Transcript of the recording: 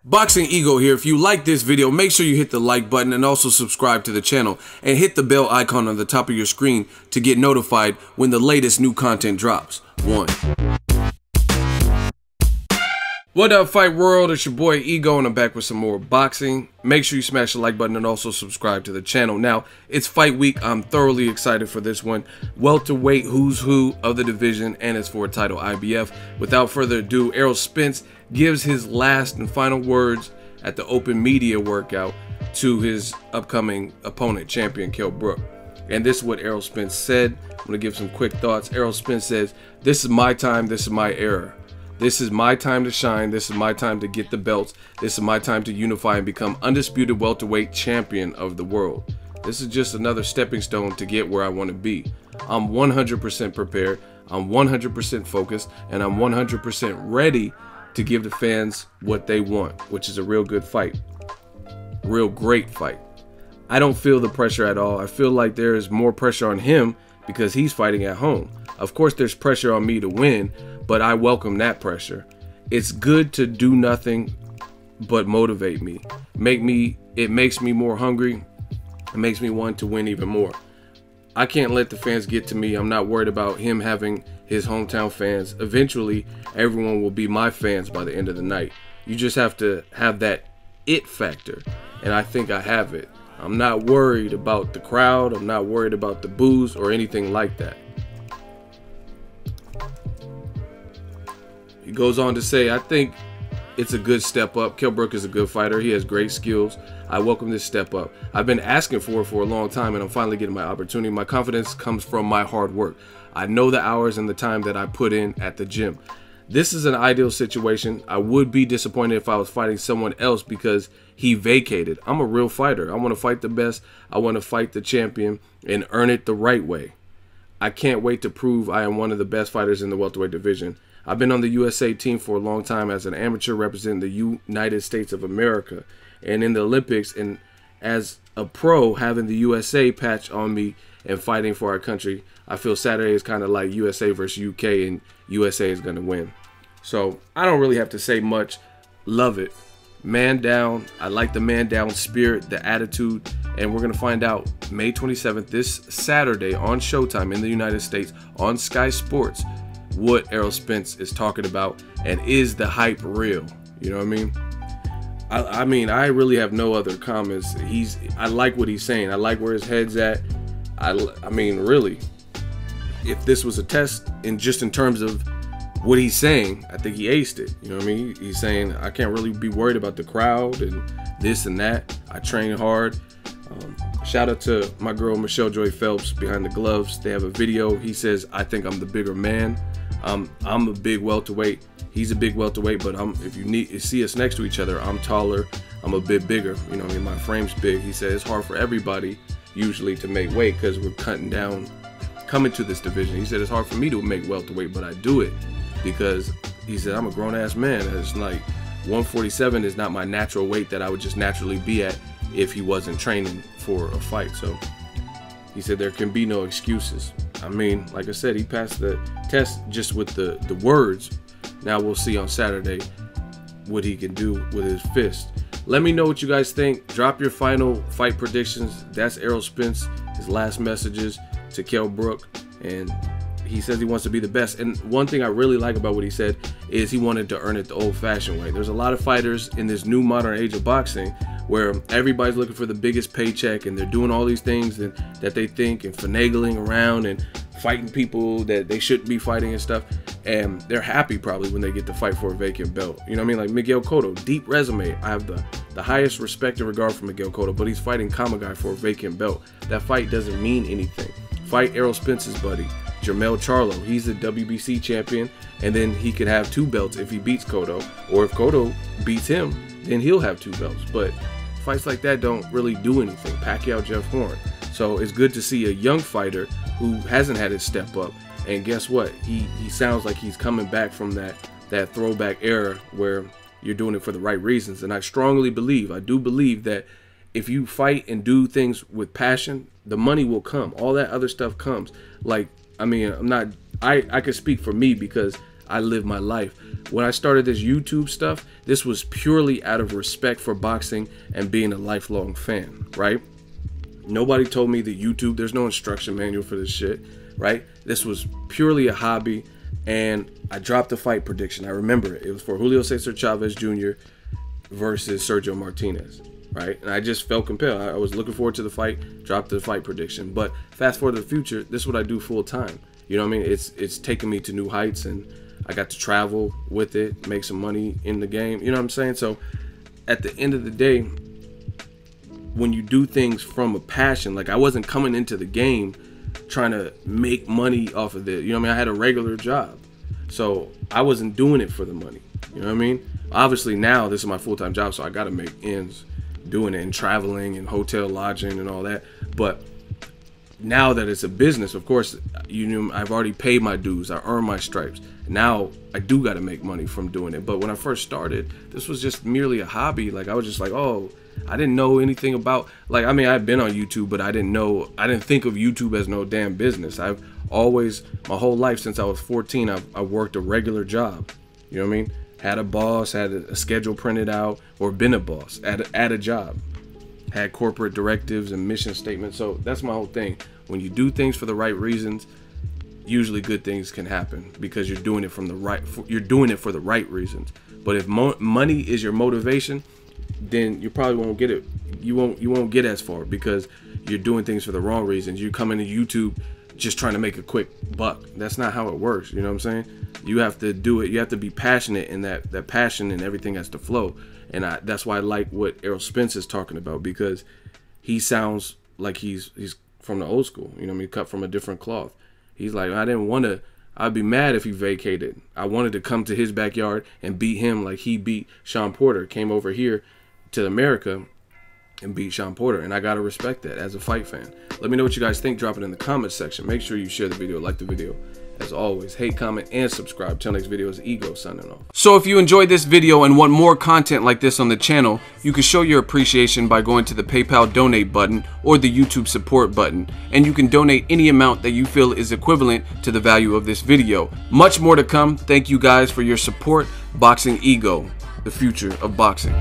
Boxingego here. If you like this video, make sure you hit the like button and also subscribe to the channel and hit the bell icon on the top of your screen to get notified when the latest new content drops. What up, Fight World? It's your boy Ego and I'm back with some more boxing. Make sure you smash the like button and also subscribe to the channel. Now, it's fight week. I'm thoroughly excited for this one. Welterweight who's who of the division, and it's for a title IBF. Without further ado, Errol Spence gives his last and final words at the open media workout to his upcoming opponent, champion Kell Brook. And this is what Errol Spence said. I'm going to give some quick thoughts. Errol Spence says, "This is my time. This is my era. This is my time to shine. This is my time to get the belts. This is my time to unify and become undisputed welterweight champion of the world. This is just another stepping stone to get where I want to be. I'm 100% prepared. I'm 100% focused, and I'm 100% ready to give the fans what they want, which is a real good fight. Real great fight. I don't feel the pressure at all. I feel like there is more pressure on him because he's fighting at home. Of course, there's pressure on me to win, but I welcome that pressure. It's good to do nothing but motivate me. It makes me more hungry. It makes me want to win even more. I can't let the fans get to me. I'm not worried about him having his hometown fans. Eventually, everyone will be my fans by the end of the night. You just have to have that it factor, and I think I have it. I'm not worried about the crowd. I'm not worried about the boos or anything like that." He goes on to say, "I think it's a good step up. Kell Brook is a good fighter. He has great skills. I welcome this step up. I've been asking for it for a long time, and I'm finally getting my opportunity. My confidence comes from my hard work. I know the hours and the time that I put in at the gym. This is an ideal situation. I would be disappointed if I was fighting someone else because he vacated. I'm a real fighter. I want to fight the best. I want to fight the champion and earn it the right way. I can't wait to prove I am one of the best fighters in the welterweight division. I've been on the USA team for a long time as an amateur representing the United States of America and in the Olympics, and as a pro having the USA patch on me and fighting for our country. I feel Saturday is kind of like USA versus UK, and USA is going to win." So I don't really have to say much. Love it. Man down. I like the man down spirit, the attitude, and we're going to find out May 27th, this Saturday on Showtime in the United States on SkySports, what Errol Spence is talking about, and is the hype real? You know what I mean? I mean, I really have no other comments. I like what he's saying. I like where his head's at. I mean, really, if this was a test in terms of what he's saying, I think he aced it. You know what I mean? He's saying, I can't really be worried about the crowd and this and that. I train hard. Shout out to my girl Michelle Joy Phelps behind the gloves. They have a video. He says, "I think I'm the bigger man. I'm a big welterweight. He's a big welterweight, but if you see us next to each other, I'm taller. I'm a bit bigger. You know, I mean, my frame's big." He said it's hard for everybody usually to make weight because we're cutting down, coming to this division. He said it's hard for me to make welterweight, but I do it because he said I'm a grown-ass man. It's like 147 is not my natural weight that I would just naturally be at if he wasn't training for a fight. So he said there can be no excuses. I mean, like I said, he passed the test just with the words. Now we'll see on Saturday what he can do with his fist. Let me know what you guys think. Drop your final fight predictions. That's Errol Spence, his last messages to Kell Brook, and he says he wants to be the best. And one thing I really like about what he said is he wanted to earn it the old-fashioned way. There's a lot of fighters in this new modern age of boxing where everybody's looking for the biggest paycheck, and they're doing all these things that they think, and finagling around and fighting people that they shouldn't be fighting and stuff. And they're happy probably when they get to fight for a vacant belt. You know what I mean? Like Miguel Cotto, deep resume. I have the highest respect and regard for Miguel Cotto, but he's fighting Kamagai for a vacant belt. That fight doesn't mean anything. Fight Errol Spence's buddy, Jermell Charlo. He's a WBC champion, and then he could have 2 belts if he beats Cotto, or if Cotto beats him, then he'll have 2 belts. But fights like that don't really do anything. Pacquiao, Jeff Horn. So it's good to see a young fighter who hasn't had his step up. And guess what? He sounds like he's coming back from that throwback era where you're doing it for the right reasons. And I strongly believe, I do believe that if you fight and do things with passion, the money will come. All that other stuff comes. Like, I mean, I could speak for me because I live my life. When I started this YouTube stuff, this was purely out of respect for boxing and being a lifelong fan, right? Nobody told me that YouTube, there's no instruction manual for this shit, right? This was purely a hobby, and I dropped a fight prediction. I remember it. It was for Julio Cesar Chavez Jr. versus Sergio Martinez, right? And I just felt compelled. I was looking forward to the fight, dropped the fight prediction. But fast forward to the future, this is what I do full time. You know what I mean? It's taken me to new heights, and I got to travel with it, make some money in the game. You know what I'm saying? So at the end of the day, when you do things from a passion, like I wasn't coming into the game trying to make money off of it. You know what I mean? I had a regular job. So I wasn't doing it for the money. You know what I mean? Obviously now this is my full-time job, so I got to make ends doing it and traveling and hotel lodging and all that. But now that it's a business, of course, you know, I've already paid my dues. I earned my stripes. Now I do got to make money from doing it. But when I first started, this was just merely a hobby. Like I was just like, oh, I didn't know anything about, like, I mean, I've been on YouTube, but I didn't think of YouTube as no damn business. I've always, my whole life since I was 14, I worked a regular job. You know what I mean? Had a boss, had a schedule printed out, or been a boss at a job. Had corporate directives and mission statements. So that's my whole thing. When you do things for the right reasons, usually good things can happen because you're doing it from the right, you're doing it for the right reasons. But if money is your motivation, then you probably won't get it. You won't get as far because you're doing things for the wrong reasons. You come into YouTube just trying to make a quick buck. That's not how it works. You know what I'm saying? You have to do it. You have to be passionate, and that passion and everything has to flow. And that's why I like what Errol Spence is talking about, because he sounds like he's from the old school. You know what I mean? Cut from a different cloth. He's like, I'd be mad if he vacated. I wanted to come to his backyard and beat him like he beat Sean Porter. Came over here to America and beat Sean Porter, and I gotta respect that as a fight fan. Let me know what you guys think. Drop it in the comments section. Make sure you share the video, like the video. As always, hate, comment, and subscribe. Till next video is Ego signing off. So if you enjoyed this video and want more content like this on the channel, you can show your appreciation by going to the PayPal donate button or the YouTube support button, and you can donate any amount that you feel is equivalent to the value of this video. Much more to come. Thank you guys for your support. Boxingego, the future of boxing.